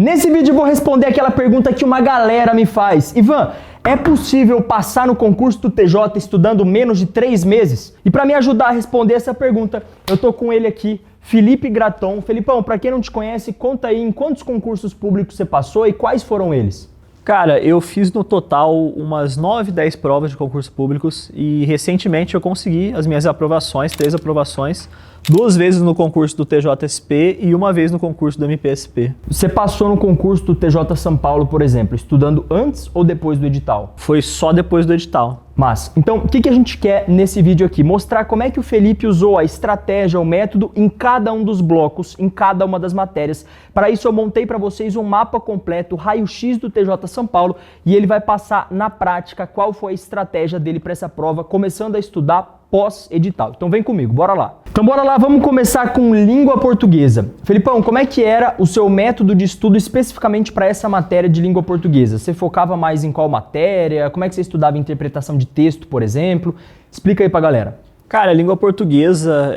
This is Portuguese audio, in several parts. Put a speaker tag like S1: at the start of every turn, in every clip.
S1: Nesse vídeo eu vou responder aquela pergunta que uma galera me faz. Ivan, é possível passar no concurso do TJ estudando menos de 3 meses? E para me ajudar a responder essa pergunta, eu tô com ele aqui, Felipe Graton. Felipão, para quem não te conhece, conta aí em quantos concursos públicos você passou e quais foram eles?
S2: Cara, eu fiz no total umas 9, 10 provas de concursos públicos e recentemente eu consegui as minhas aprovações, 3 aprovações, 2 vezes no concurso do TJSP e 1 vez no concurso do MPSP.
S1: Você passou no concurso do TJ São Paulo, por exemplo, estudando antes ou depois do edital?
S2: Foi só depois do edital.
S1: Mas, então, o que a gente quer nesse vídeo aqui? Mostrar como é que o Felipe usou a estratégia, o método em cada um dos blocos, em cada uma das matérias. Para isso eu montei para vocês um mapa completo, raio-x do TJ São Paulo, e ele vai passar na prática qual foi a estratégia dele para essa prova, começando a estudar pós-edital. Então vem comigo, bora lá. Então bora lá, vamos começar com língua portuguesa. Felipão, como é que era o seu método de estudo especificamente para essa matéria de língua portuguesa? Você focava mais em qual matéria? Como é que você estudava interpretação de texto, por exemplo? Explica aí pra galera.
S2: Cara, a língua portuguesa,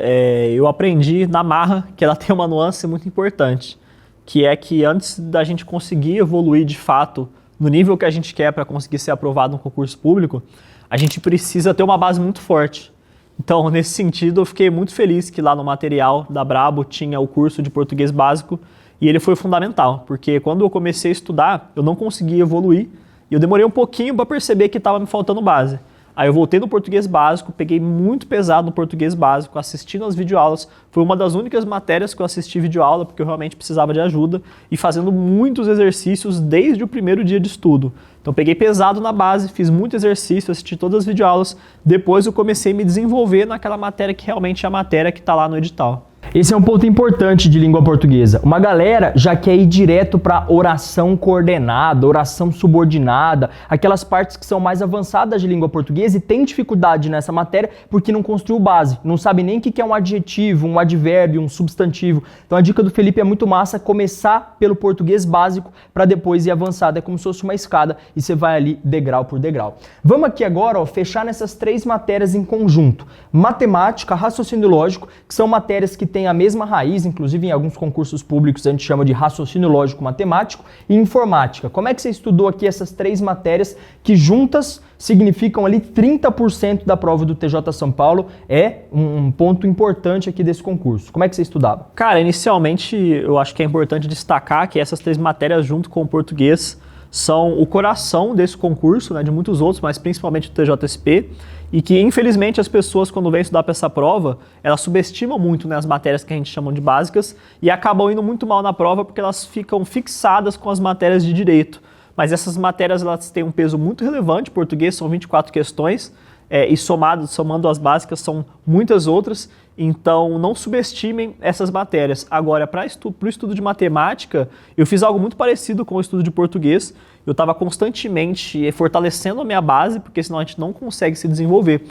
S2: eu aprendi na marra que ela tem uma nuance muito importante, que é que antes da gente conseguir evoluir de fato no nível que a gente quer para conseguir ser aprovado no concurso público, a gente precisa ter uma base muito forte. Então, nesse sentido, eu fiquei muito feliz que lá no material da Brabo tinha o curso de português básico e ele foi fundamental, porque quando eu comecei a estudar, eu não conseguia evoluir e eu demorei um pouquinho para perceber que estava me faltando base. Aí eu voltei no português básico, peguei muito pesado no português básico, assistindo as videoaulas. Foi uma das únicas matérias que eu assisti videoaula, porque eu realmente precisava de ajuda, e fazendo muitos exercícios desde o primeiro dia de estudo. Então peguei pesado na base, fiz muito exercício, assisti todas as videoaulas, depois eu comecei a me desenvolver naquela matéria que realmente é a matéria que está lá no edital.
S1: Esse é um ponto importante de língua portuguesa. Uma galera já quer ir direto para oração coordenada, oração subordinada, aquelas partes que são mais avançadas de língua portuguesa e tem dificuldade nessa matéria porque não construiu base, não sabe nem o que é um adjetivo, um advérbio, um substantivo. Então a dica do Felipe é muito massa, começar pelo português básico para depois ir avançado. É como se fosse uma escada e você vai ali degrau por degrau. Vamos aqui agora fechar nessas 3 matérias em conjunto. Matemática, raciocínio lógico, que são matérias que têm a mesma raiz, inclusive em alguns concursos públicos a gente chama de raciocínio lógico matemático, e informática. Como é que você estudou aqui essas 3 matérias que juntas significam ali 30% da prova do TJ São Paulo? É um ponto importante aqui desse concurso. Como é que você estudava?
S2: Cara, inicialmente eu acho que é importante destacar que essas 3 matérias junto com o português são o coração desse concurso, né, de muitos outros, mas principalmente do TJSP, e que infelizmente as pessoas quando vêm estudar para essa prova, elas subestimam muito, né, as matérias que a gente chama de básicas e acabam indo muito mal na prova porque elas ficam fixadas com as matérias de direito. Mas essas matérias elas têm um peso muito relevante, português são 24 questões, e somando as básicas são muitas outras, então não subestimem essas matérias. Agora, para o estudo de matemática, eu fiz algo muito parecido com o estudo de português. Eu estava constantemente fortalecendo a minha base, porque senão a gente não consegue se desenvolver.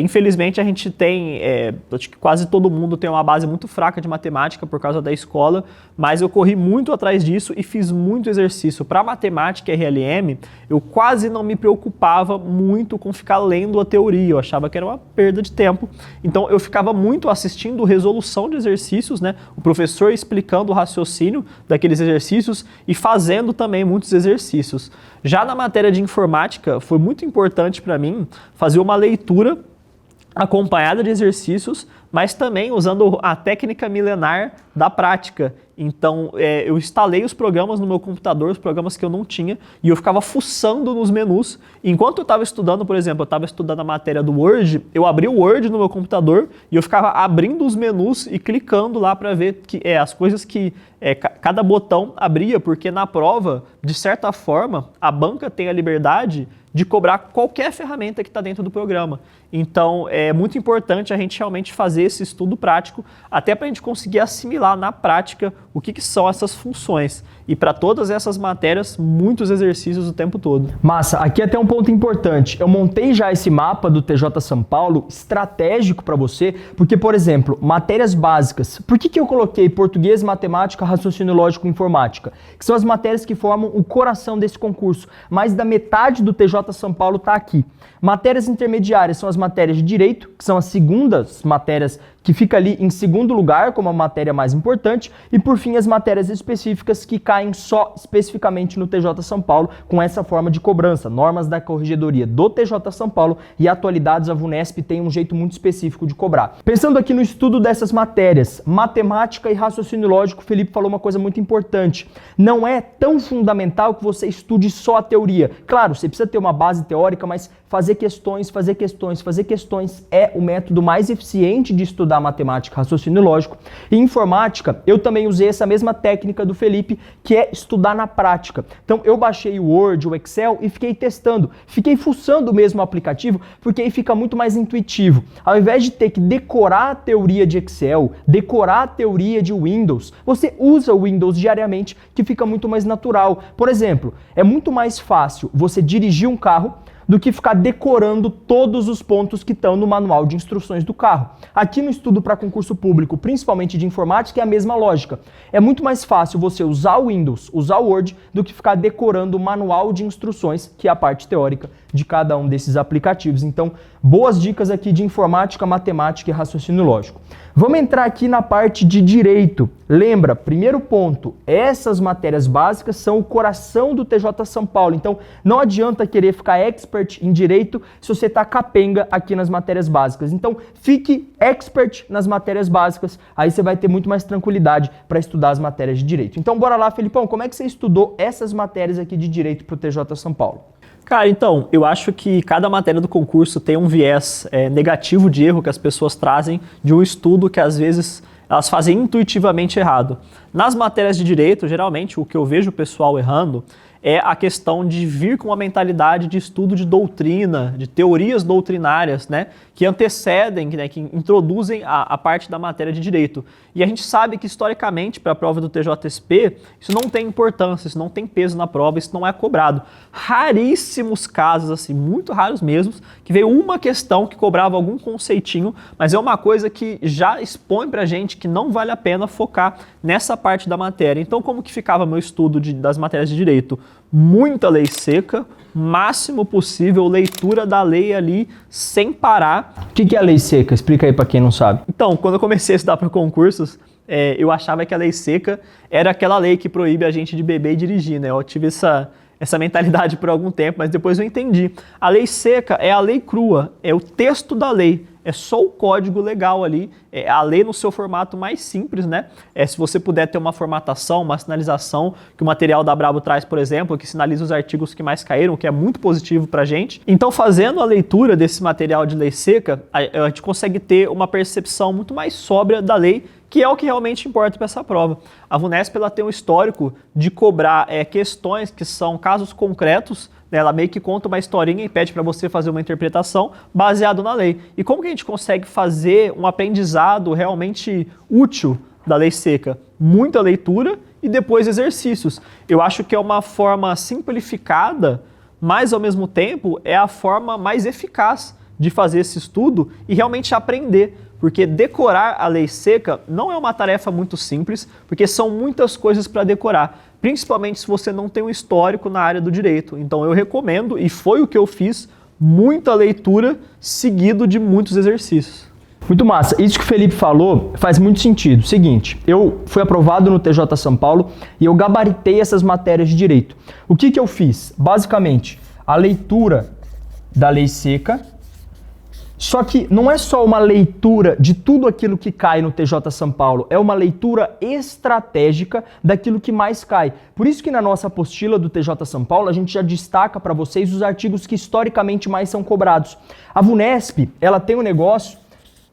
S2: Infelizmente a gente tem, acho que quase todo mundo tem uma base muito fraca de matemática por causa da escola, mas eu corri muito atrás disso e fiz muito exercício. Para matemática e RLM, eu quase não me preocupava muito com ficar lendo a teoria, eu achava que era uma perda de tempo. Então eu ficava muito assistindo resolução de exercícios, né? O professor explicando o raciocínio daqueles exercícios e fazendo também muitos exercícios. Já na matéria de informática, foi muito importante para mim fazer uma leitura acompanhada de exercícios, mas também usando a técnica milenar da prática. Então, eu instalei os programas no meu computador, os programas que eu não tinha, e eu ficava fuçando nos menus. Enquanto eu estava estudando, por exemplo, eu estava estudando a matéria do Word, eu abri o Word no meu computador e eu ficava abrindo os menus e clicando lá para ver que, as coisas que cada botão abria, porque na prova, de certa forma, a banca tem a liberdade de cobrar qualquer ferramenta que está dentro do programa. Então, é muito importante a gente realmente fazer esse estudo prático, até para a gente conseguir assimilar na prática o que são essas funções. E para todas essas matérias, muitos exercícios o tempo todo.
S1: Massa, aqui até um ponto importante. Eu montei já esse mapa do TJ São Paulo estratégico para você, porque, por exemplo, matérias básicas. Por que eu coloquei português, matemática, raciocínio lógico e informática? Que são as matérias que formam o coração desse concurso. Mais da metade do TJ TJ São Paulo está aqui. Matérias intermediárias são as matérias de direito, que são as segundas matérias que fica ali em segundo lugar como a matéria mais importante, e por fim as matérias específicas que caem só especificamente no TJ São Paulo com essa forma de cobrança, normas da corregedoria do TJ São Paulo e atualidades. A VUNESP tem um jeito muito específico de cobrar. Pensando aqui no estudo dessas matérias, matemática e raciocínio lógico, o Felipe falou uma coisa muito importante, não é tão fundamental que você estude só a teoria. Claro, você precisa ter uma base teórica, mas fazer questões é o método mais eficiente de estudar matemática, raciocínio lógico. E informática, eu também usei essa mesma técnica do Felipe, que é estudar na prática. Então eu baixei o Word, o Excel e fiquei testando, fiquei fuçando mesmo o aplicativo, porque aí fica muito mais intuitivo. Ao invés de ter que decorar a teoria de Excel, decorar a teoria de Windows, você usa o Windows diariamente, que fica muito mais natural. Por exemplo, é muito mais fácil você dirigir um carro do que ficar decorando todos os pontos que estão no manual de instruções do carro. Aqui no estudo para concurso público, principalmente de informática, é a mesma lógica. É muito mais fácil você usar o Windows, usar o Word, do que ficar decorando o manual de instruções, que é a parte teórica de cada um desses aplicativos. Então, boas dicas aqui de informática, matemática e raciocínio lógico. Vamos entrar aqui na parte de direito. Lembra, primeiro ponto, essas matérias básicas são o coração do TJ São Paulo. Então, não adianta querer ficar expert em direito se você está capenga aqui nas matérias básicas. Então, fique expert nas matérias básicas, aí você vai ter muito mais tranquilidade para estudar as matérias de direito. Então, bora lá, Felipão, como é que você estudou essas matérias aqui de direito para o TJ São Paulo?
S2: Cara, então, eu acho que cada matéria do concurso tem um viés negativo de erro que as pessoas trazem de um estudo que às vezes elas fazem intuitivamente errado. Nas matérias de direito, geralmente, o que eu vejo o pessoal errando é a questão de vir com uma mentalidade de estudo de doutrina, de teorias doutrinárias, né, que antecedem, né, que introduzem a parte da matéria de direito. E a gente sabe que, historicamente, para a prova do TJSP, isso não tem importância, isso não tem peso na prova, isso não é cobrado. Raríssimos casos, assim, muito raros mesmo, que veio uma questão que cobrava algum conceitinho, mas é uma coisa que já expõe para a gente que não vale a pena focar nessa parte da matéria. Então, como que ficava meu estudo das matérias de direito? Muita lei seca, máximo possível leitura da lei ali sem parar.
S1: O que é a lei seca? Explica aí para quem não sabe.
S2: Então, quando eu comecei a estudar para concursos, eu achava que a lei seca era aquela lei que proíbe a gente de beber e dirigir, né? Eu tive essa mentalidade por algum tempo, mas depois eu entendi. A lei seca é a lei crua, é o texto da lei. É só o código legal ali, a lei no seu formato mais simples, né? Se você puder ter uma formatação, uma sinalização, que o material da Brabo traz, por exemplo, que sinaliza os artigos que mais caíram, que é muito positivo pra gente. Então, fazendo a leitura desse material de lei seca, a gente consegue ter uma percepção muito mais sóbria da lei, que é o que realmente importa para essa prova. A VUNESP ela tem um histórico de cobrar questões que são casos concretos, né? Ela meio que conta uma historinha e pede para você fazer uma interpretação baseado na lei. E como que a gente consegue fazer um aprendizado realmente útil da lei seca? Muita leitura e depois exercícios. Eu acho que é uma forma simplificada, mas ao mesmo tempo é a forma mais eficaz de fazer esse estudo e realmente aprender. Porque decorar a lei seca não é uma tarefa muito simples, porque são muitas coisas para decorar, principalmente se você não tem um histórico na área do direito. Então eu recomendo, e foi o que eu fiz, muita leitura seguido de muitos exercícios.
S1: Muito massa. Isso que o Felipe falou faz muito sentido. Seguinte, eu fui aprovado no TJ São Paulo e eu gabaritei essas matérias de direito. O que eu fiz? Basicamente, a leitura da lei seca. Só que não é só uma leitura de tudo aquilo que cai no TJ São Paulo, é uma leitura estratégica daquilo que mais cai. Por isso que na nossa apostila do TJ São Paulo, a gente já destaca para vocês os artigos que historicamente mais são cobrados. A VUNESP, ela tem um negócio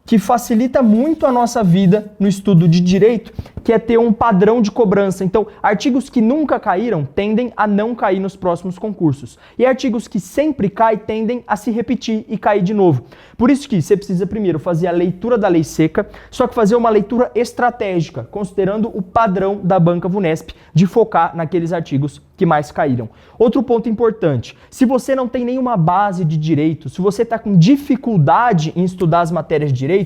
S1: que facilita muito a nossa vida no estudo de direito, que é ter um padrão de cobrança. Então, artigos que nunca caíram tendem a não cair nos próximos concursos. E artigos que sempre caem tendem a se repetir e cair de novo. Por isso que você precisa primeiro fazer a leitura da lei seca, só que fazer uma leitura estratégica, considerando o padrão da banca VUNESP de focar naqueles artigos que mais caíram. Outro ponto importante, se você não tem nenhuma base de direito, se você está com dificuldade em estudar as matérias de direito,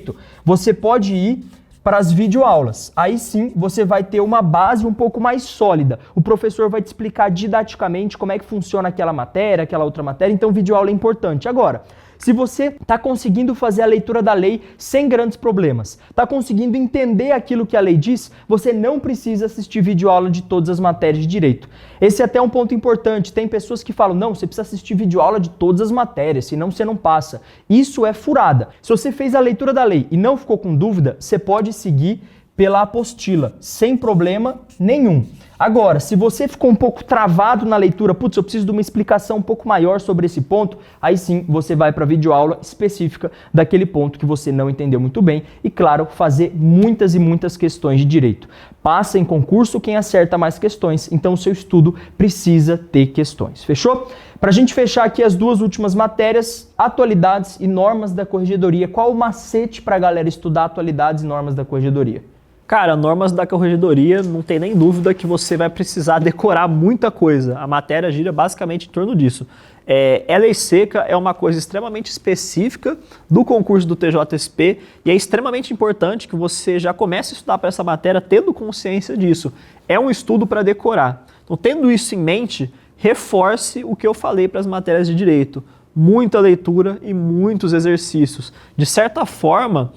S1: você pode ir para as videoaulas. Aí sim você vai ter uma base um pouco mais sólida. O professor vai te explicar didaticamente como é que funciona aquela matéria, aquela outra matéria, então videoaula é importante. Agora, se você está conseguindo fazer a leitura da lei sem grandes problemas, está conseguindo entender aquilo que a lei diz, você não precisa assistir videoaula de todas as matérias de direito. Esse é até um ponto importante. Tem pessoas que falam, não, você precisa assistir videoaula de todas as matérias, senão você não passa. Isso é furada. Se você fez a leitura da lei e não ficou com dúvida, você pode seguir pela apostila, sem problema nenhum. Agora, se você ficou um pouco travado na leitura, putz, eu preciso de uma explicação um pouco maior sobre esse ponto, aí sim você vai para a videoaula específica daquele ponto que você não entendeu muito bem e, claro, fazer muitas e muitas questões de direito. Passa em concurso quem acerta mais questões, então o seu estudo precisa ter questões. Fechou? Para a gente fechar aqui as duas últimas matérias, atualidades e normas da corregedoria. Qual o macete para a galera estudar atualidades e normas da corregedoria?
S2: Cara, normas da corregedoria, não tem nem dúvida que você vai precisar decorar muita coisa. A matéria gira basicamente em torno disso. Lei seca é uma coisa extremamente específica do concurso do TJSP e é extremamente importante que você já comece a estudar para essa matéria tendo consciência disso. É um estudo para decorar. Então, tendo isso em mente, reforce o que eu falei para as matérias de direito. Muita leitura e muitos exercícios. De certa forma,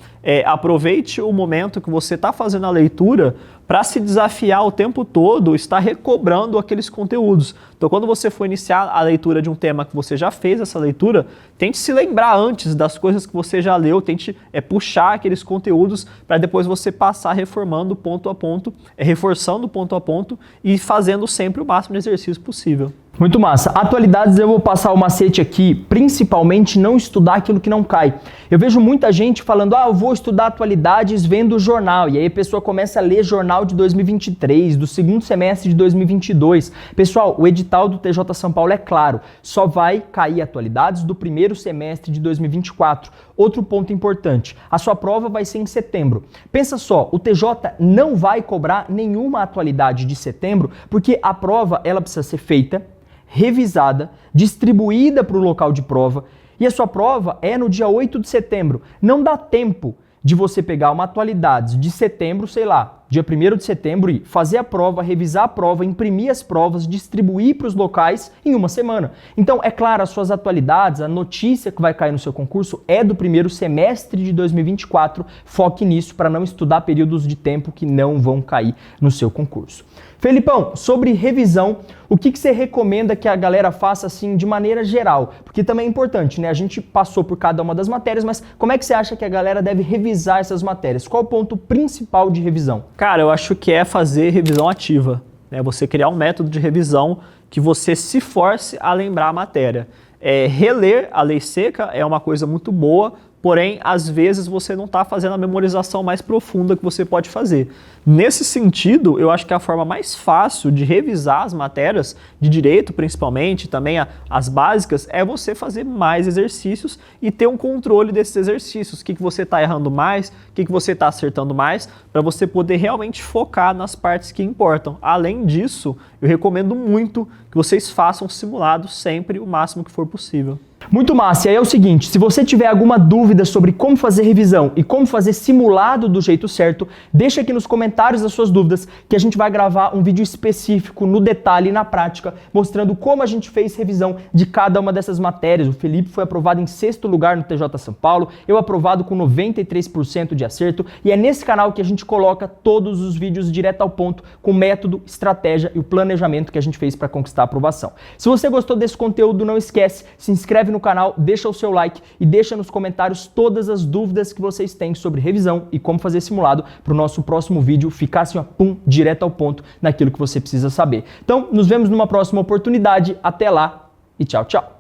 S2: aproveite o momento que você está fazendo a leitura para se desafiar o tempo todo, estar recobrando aqueles conteúdos. Então, quando você for iniciar a leitura de um tema que você já fez essa leitura, tente se lembrar antes das coisas que você já leu, tente puxar aqueles conteúdos para depois você passar reformando ponto a ponto, reforçando ponto a ponto e fazendo sempre o máximo de exercício possível.
S1: Muito massa. Atualidades eu vou passar o macete aqui, principalmente não estudar aquilo que não cai. Eu vejo muita gente falando, eu vou estudar atualidades vendo o jornal, e aí a pessoa começa a ler jornal de 2023, do segundo semestre de 2022. Pessoal, o edital do TJ São Paulo é claro, só vai cair atualidades do primeiro semestre de 2024. Outro ponto importante, a sua prova vai ser em setembro. Pensa só, o TJ não vai cobrar nenhuma atualidade de setembro, porque a prova ela precisa ser feita, revisada, distribuída para o local de prova, e a sua prova é no dia 8 de setembro. Não dá tempo de você pegar uma atualidade de setembro, sei lá, dia 1º de setembro e fazer a prova, revisar a prova, imprimir as provas, distribuir para os locais em uma semana. Então, é claro, as suas atualidades, a notícia que vai cair no seu concurso é do primeiro semestre de 2024. Foque nisso para não estudar períodos de tempo que não vão cair no seu concurso. Felipão, sobre revisão, o que você recomenda que a galera faça assim de maneira geral? Porque também é importante, né? A gente passou por cada uma das matérias, mas como é que você acha que a galera deve revisar essas matérias? Qual o ponto principal de revisão?
S2: Cara, eu acho que é fazer revisão ativa, né? Você criar um método de revisão que você se force a lembrar a matéria. Reler a lei seca é uma coisa muito boa, porém, às vezes você não está fazendo a memorização mais profunda que você pode fazer. Nesse sentido, eu acho que a forma mais fácil de revisar as matérias, de direito principalmente, também as básicas, é você fazer mais exercícios e ter um controle desses exercícios. O que você está errando mais, o que você está acertando mais, para você poder realmente focar nas partes que importam. Além disso, eu recomendo muito que vocês façam simulados sempre o máximo que for possível.
S1: Muito massa. E aí é o seguinte, se você tiver alguma dúvida sobre como fazer revisão e como fazer simulado do jeito certo, deixa aqui nos comentários as suas dúvidas que a gente vai gravar um vídeo específico no detalhe e na prática, mostrando como a gente fez revisão de cada uma dessas matérias. O Felipe foi aprovado em 6º lugar no TJ São Paulo, eu aprovado com 93% de acerto, e é nesse canal que a gente coloca todos os vídeos direto ao ponto, com método, estratégia e o planejamento que a gente fez para conquistar a aprovação. Se você gostou desse conteúdo, não esquece, se inscreve no canal, deixa o seu like e deixa nos comentários todas as dúvidas que vocês têm sobre revisão e como fazer simulado para o nosso próximo vídeo ficar assim, ó, pum, direto ao ponto naquilo que você precisa saber. Então, nos vemos numa próxima oportunidade. Até lá e tchau, tchau!